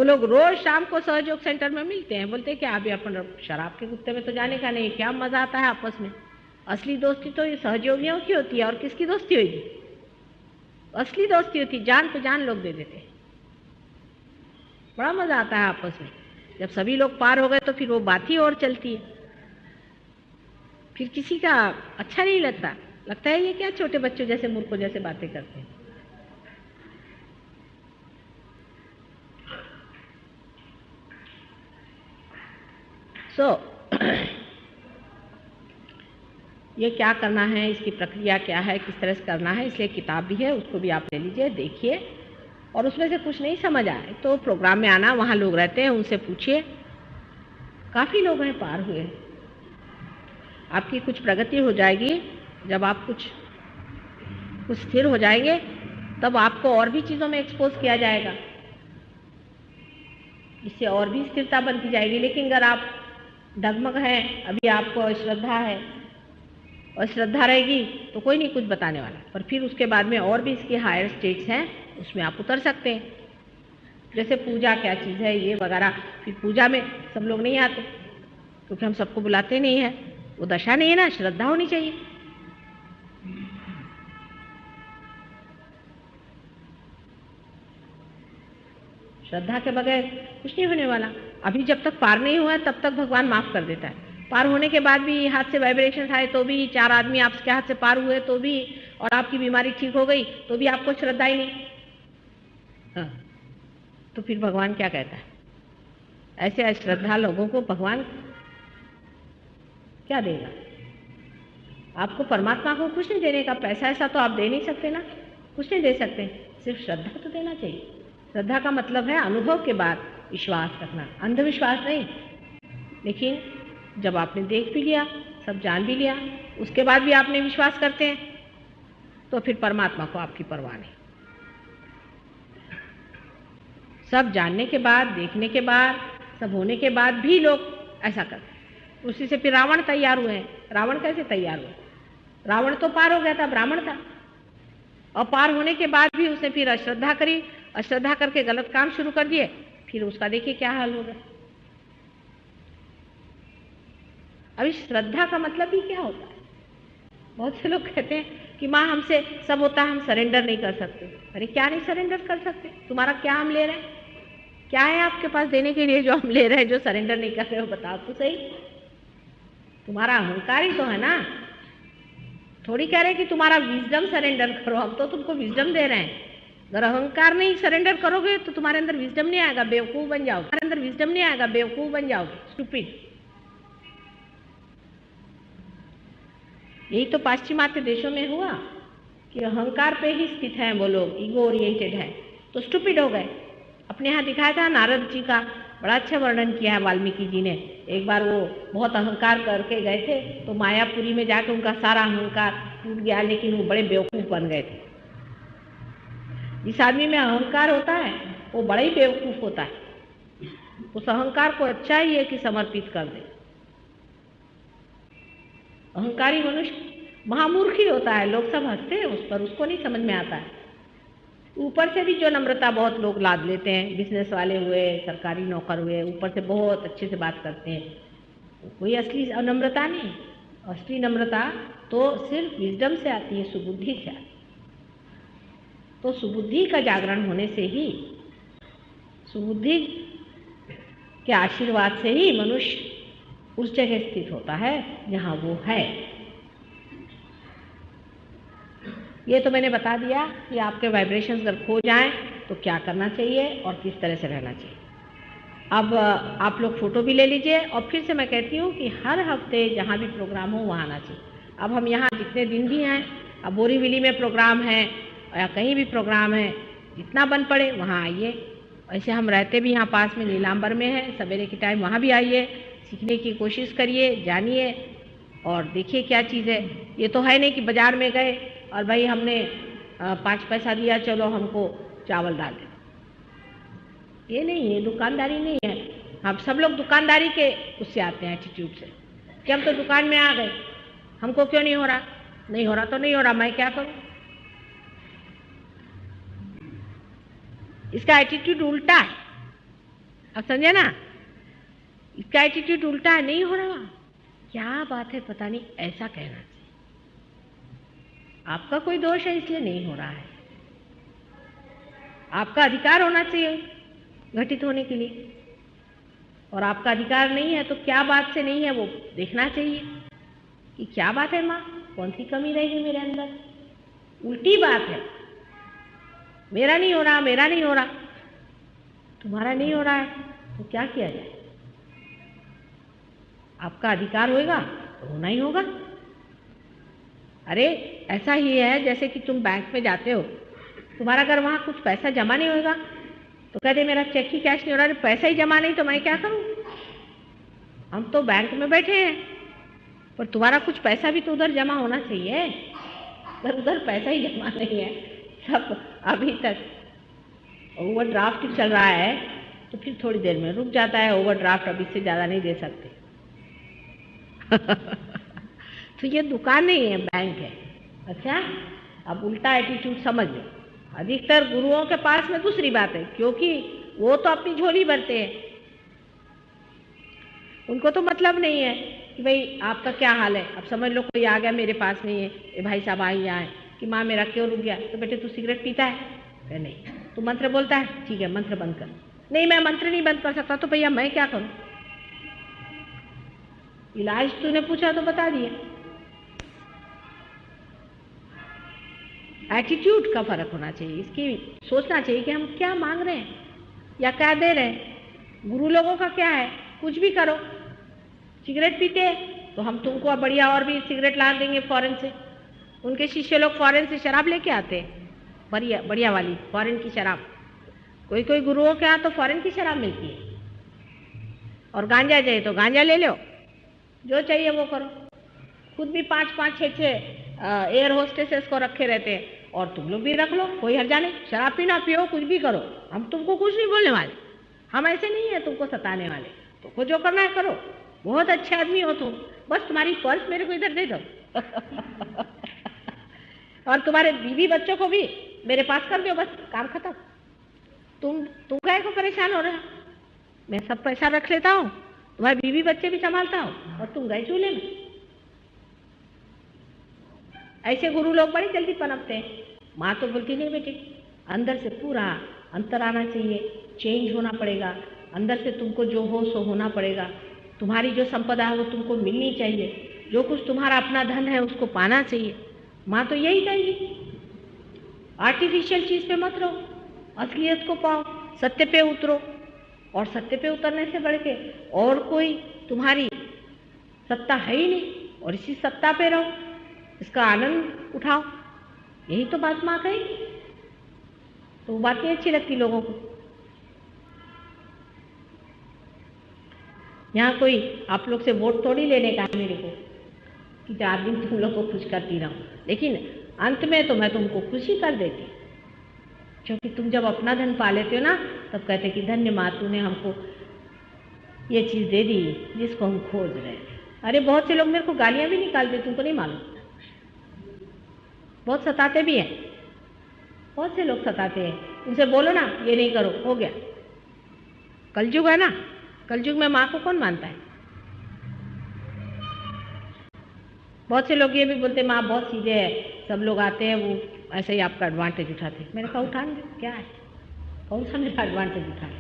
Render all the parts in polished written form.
वो लोग रोज शाम को सहयोग सेंटर में मिलते हैं, बोलते हैं कि आप अपन शराब के कुत्ते में तो जाने का नहीं, क्या मजा आता है आपस में। असली दोस्ती तो ये सहयोगियों की होती है, और किसकी दोस्ती होगी? असली दोस्ती होती, जान पे जान लोग दे देते हैं, बड़ा मजा आता है आपस में। जब सभी लोग पार हो गए तो फिर वो बात ही और चलती है, फिर किसी का अच्छा नहीं लगता, लगता है ये क्या छोटे बच्चों जैसे मूर्खों जैसे बातें करते हैं। ये क्या करना है, इसकी प्रक्रिया क्या है, किस तरह से करना है, इसलिए किताब भी है, उसको भी आप ले लीजिए, देखिए। और उसमें से कुछ नहीं समझ आए तो प्रोग्राम में आना, वहाँ लोग रहते हैं, उनसे पूछिए। काफ़ी लोग हैं पार हुए। आपकी कुछ प्रगति हो जाएगी, जब आप कुछ स्थिर हो जाएंगे तब आपको और भी चीज़ों में एक्सपोज किया जाएगा, इससे और भी स्थिरता बनती जाएगी। लेकिन अगर आप डगमग हैं, अभी आपको अश्रद्धा है, और श्रद्धा रहेगी तो कोई नहीं कुछ बताने वाला, पर फिर उसके बाद में और भी इसके हायर स्टेट्स हैं, उसमें आप उतर सकते हैं। जैसे पूजा क्या चीज़ है ये वगैरह, फिर पूजा में सब लोग नहीं आते क्योंकि हम सबको बुलाते नहीं हैं, वो दशा नहीं है ना, श्रद्धा होनी चाहिए। श्रद्धा के बगैर कुछ नहीं होने वाला। अभी जब तक पार नहीं हुआ है तब तक भगवान माफ़ कर देता है, पार होने के बाद भी हाथ से वाइब्रेशन आए तो भी, 4 आदमी आपके हाथ से पार हुए तो भी, और आपकी बीमारी ठीक हो गई तो भी आपको श्रद्धा ही नहीं। हाँ, तो फिर भगवान क्या कहता है? ऐसे अश्रद्धा लोगों को भगवान क्या देगा? आपको परमात्मा को कुछ नहीं देने का, पैसा ऐसा तो आप दे नहीं सकते ना, कुछ नहीं दे सकते, सिर्फ श्रद्धा तो देना चाहिए। श्रद्धा का मतलब है अनुभव के बाद विश्वास रखना, अंधविश्वास नहीं। लेकिन जब आपने देख भी लिया, सब जान भी लिया, उसके बाद भी आपने विश्वास करते हैं तो फिर परमात्मा को आपकी परवाह नहीं। सब जानने के बाद, देखने के बाद, सब होने के बाद भी लोग ऐसा करते हैं। उसी से फिर रावण तैयार हुए हैं। रावण कैसे तैयार हुए? रावण तो पार हो गया था, ब्राह्मण था, और पार होने के बाद भी उसने फिर अश्रद्धा करी, अश्रद्धा करके गलत काम शुरू कर दिए, फिर उसका देखिए क्या हाल होगा। अभी श्रद्धा का मतलब ही क्या होता है? बहुत से लोग कहते हैं कि माँ हमसे सब होता है, हम सरेंडर नहीं कर सकते। अरे क्या नहीं सरेंडर कर सकते? तुम्हारा क्या हम ले रहे हैं? क्या है आपके पास देने के लिए जो हम ले रहे हैं, जो सरेंडर नहीं कर रहे हो? बताओ तो सही। तुम्हारा अहंकार ही तो है ना, थोड़ी कह रहे कि तुम्हारा विजडम सरेंडर करो, हम तो तुमको विजडम दे रहे हैं। अगर अहंकार नहीं सरेंडर करोगे तो तुम्हारे अंदर विजडम नहीं आएगा, बेवकूफ बन जाओगे। तुम्हारे अंदर विजडम नहीं आएगा, बेवकूफ बन जाओगे, स्टूपिड। यही तो पाश्चिमात्य देशों में हुआ कि अहंकार पे ही स्थित हैं वो लोग, ईगो ओरिएंटेड है, तो स्टूपिड हो गए। अपने यहाँ दिखाया था नारद जी का, बड़ा अच्छा वर्णन किया है वाल्मीकि जी ने। एक बार वो बहुत अहंकार करके गए थे तो मायापुरी में जाकर उनका सारा अहंकार टूट गया, लेकिन वो बड़े बेवकूफ़ बन गए थे। जिस आदमी में अहंकार होता है वो बड़ा ही बेवकूफ़ होता है, उस अहंकार को अच्छा ही है कि समर्पित कर दे। अहंकारी मनुष्य महामूर्ख ही होता है, लोग सब हंसते हैं उस पर, उसको नहीं समझ में आता है। ऊपर से भी जो नम्रता बहुत लोग लाद लेते हैं, बिजनेस वाले हुए, सरकारी नौकर हुए, ऊपर से बहुत अच्छे से बात करते हैं, कोई असली नम्रता नहीं। असली नम्रता तो सिर्फ विजडम से आती है, सुबुद्धि से आती है। तो सुबुद्धि का जागरण होने से ही, सुबुद्धि के आशीर्वाद से ही मनुष्य उस जगह स्थित होता है जहाँ वो है। ये तो मैंने बता दिया कि आपके वाइब्रेशंस अगर खो जाएं तो क्या करना चाहिए और किस तरह से रहना चाहिए। अब आप लोग फ़ोटो भी ले लीजिए, और फिर से मैं कहती हूँ कि हर हफ्ते जहाँ भी प्रोग्राम हो वहाँ आना चाहिए। अब हम यहाँ जितने दिन भी हैं, अब बोरीवली में प्रोग्राम है या कहीं भी प्रोग्राम है, जितना बन पड़े वहाँ आइए। ऐसे हम रहते भी यहाँ पास में नीलांबर में है, सवेरे के टाइम वहाँ भी आइए, सीखने की कोशिश करिए, जानिए और देखिए क्या चीज़ है। ये तो है नहीं कि बाज़ार में गए और भाई हमने 5 पैसा दिया, चलो हमको चावल डाल दे। ये नहीं, ये दुकानदारी नहीं है। हम सब लोग दुकानदारी के उससे आते हैं, एटीट्यूड से कि हम तो दुकान में आ गए, हमको क्यों नहीं हो रहा? नहीं हो रहा तो नहीं हो रहा, मैं क्या करूं? इसका एटीट्यूड उल्टा है। अब समझे ना, इसका एटीट्यूड उल्टा है, नहीं हो रहा, क्या बात है पता नहीं, ऐसा कहना चाहिए। आपका कोई दोष है इसलिए नहीं हो रहा है, आपका अधिकार होना चाहिए घटित होने के लिए, और आपका अधिकार नहीं है तो क्या बात से नहीं है वो देखना चाहिए कि क्या बात है माँ, कौन सी कमी रहेगी मेरे अंदर। उल्टी बात है, मेरा नहीं हो रहा, मेरा नहीं हो रहा, तुम्हारा नहीं हो रहा है तो क्या किया जाए। आपका अधिकार होगा तो होना ही होगा। अरे ऐसा ही है जैसे कि तुम बैंक में जाते हो, तुम्हारा अगर वहाँ कुछ पैसा जमा नहीं होगा तो कहते मेरा चेक ही कैश नहीं हो रहा, पैसा ही जमा नहीं तो मैं क्या करूँ। हम तो बैंक में बैठे हैं पर तुम्हारा कुछ पैसा भी तो उधर जमा होना चाहिए, पर उधर पैसा ही जमा नहीं है, सब अभी तक ओवरड्राफ्ट चल रहा है, तो फिर थोड़ी देर में रुक जाता है ओवरड्राफ्ट, अब इससे ज़्यादा नहीं दे सकते। तो ये दुकान नहीं है, बैंक है। अच्छा, अब उल्टा एटीट्यूड समझ लो। अधिकतर गुरुओं के पास में दूसरी बात है, क्योंकि वो तो अपनी झोली भरते हैं, उनको तो मतलब नहीं है कि भाई आपका क्या हाल है। अब समझ लो कोई आ गया मेरे पास में, ये भाई साहब आई आए कि माँ मेरा क्यों रुक गया, तो बेटे तू सिगरेट पीता है? नहीं। तू मंत्र बोलता है? ठीक है मंत्र बंद कर। नहीं मैं मंत्र नहीं बंद कर सकता, तो भैया मैं क्या करूं? इलाज तूने पूछा तो बता दिया। एटीट्यूड का फर्क होना चाहिए, इसकी सोचना चाहिए कि हम क्या मांग रहे हैं या क्या दे रहे हैं। गुरु लोगों का क्या है, कुछ भी करो। सिगरेट पीते तो हम तुमको बढ़िया और भी सिगरेट ला देंगे फॉरेन से। उनके शिष्य लोग फॉरेन से शराब लेके आते हैं, बढ़िया बढ़िया वाली फॉरेन की शराब। कोई कोई गुरुओं के यहाँ तो फॉरेन की शराब मिलती है। और गांजा चाहिए तो गांजा ले लो, जो चाहिए वो करो। खुद भी 5-5, 6-6 एयर होस्टेसेस को रखे रहते हैं, और तुम लोग भी रख लो, कोई हर्जा नहीं। शराब पीना पियो, कुछ भी करो, हम तुमको कुछ नहीं बोलने वाले। हम ऐसे नहीं है तुमको सताने वाले, तुमको जो करना है करो। बहुत अच्छे आदमी हो तुम, बस तुम्हारी पर्स मेरे को इधर दे दो। और तुम्हारे बीवी बच्चों को भी मेरे पास कर दो, बस काम खत्म। तुम काहे को परेशान हो रहे हो? मैं सब पैसा रख लेता हूँ, तुम्हारे बीवी बच्चे भी संभालता हूँ, और तुम गए चूल्हे में। ऐसे गुरु लोग बड़ी जल्दी पनपते हैं। माँ तो बोलती नहीं बेटे, अंदर से पूरा अंतर आना चाहिए, चेंज होना पड़ेगा। अंदर से तुमको जो हो सो होना पड़ेगा। तुम्हारी जो संपदा है वो तुमको मिलनी चाहिए, जो कुछ तुम्हारा अपना धन है उसको पाना चाहिए। माँ तो यही कहेगी। आर्टिफिशियल चीज़ पे मत रहो, असलियत को पाओ, सत्य पे उतरो। और सत्य पे उतरने से बढ़ के और कोई तुम्हारी सत्ता है ही नहीं, और इसी सत्ता पे रहो, इसका आनंद उठाओ। यही तो बात माँ कही। तो वो बात नहीं अच्छी लगती लोगों को। यहाँ कोई आप लोग से वोट थोड़ी लेने का है मेरे को कि 4 दिन तुम लोग को खुश करती रहूं, लेकिन अंत में तो मैं तुमको खुशी कर देती, क्योंकि तुम जब अपना धन पा लेते हो ना, तब कहते कि धन्य माँ तूने हमको ये चीज़ दे दी जिसको हम खोज रहे थे। अरे बहुत से लोग मेरे को गालियाँ भी निकालते, तुमको नहीं मालूम। बहुत सताते भी हैं, बहुत से लोग सताते हैं। उनसे बोलो ना ये नहीं करो, हो गया। कलयुग है ना, कलयुग में माँ को कौन मानता है? बहुत से लोग ये भी बोलते माँ बहुत सीधे है, सब लोग आते हैं वो ऐसे ही आपका एडवांटेज उठाते। मैंने कहा उठाने क्या है, कौन सा मेरा एडवांटेज उठाने?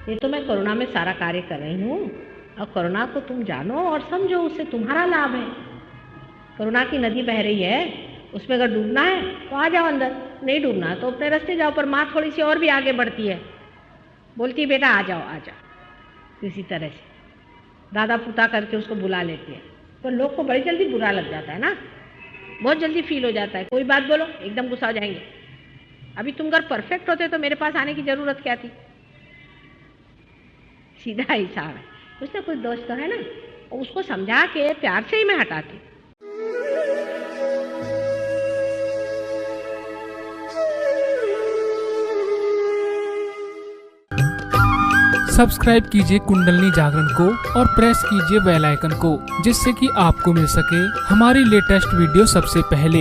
ये तो मैं कोरोना में सारा कार्य कर रही हूँ, और कोरोना को तुम जानो और समझो, उससे तुम्हारा लाभ है। कोरोना की नदी बह रही है, उसमें अगर डूबना है तो आ जाओ अंदर, नहीं डूबना है तो अपने रास्ते जाओ। पर माँ थोड़ी सी और भी आगे बढ़ती है, बोलती है बेटा आ जाओ आ जाओ, किसी तरह से दादा पुता करके उसको बुला लेती है। तो लोग को बड़ी जल्दी बुरा लग जाता है ना, बहुत जल्दी फील हो जाता है। कोई बात बोलो एकदम गुस्सा हो जाएंगे। अभी तुम अगर परफेक्ट होते तो मेरे पास आने की जरूरत क्या थी? सीधा हिसाब है, कुछ ना कुछ दोष तो है ना, उसको समझा के प्यार से ही मैं हटाती। सब्सक्राइब कीजिए कुंडलनी जागरण को और प्रेस कीजिए बेल आइकन को, जिससे कि आपको मिल सके हमारी लेटेस्ट वीडियो सबसे पहले।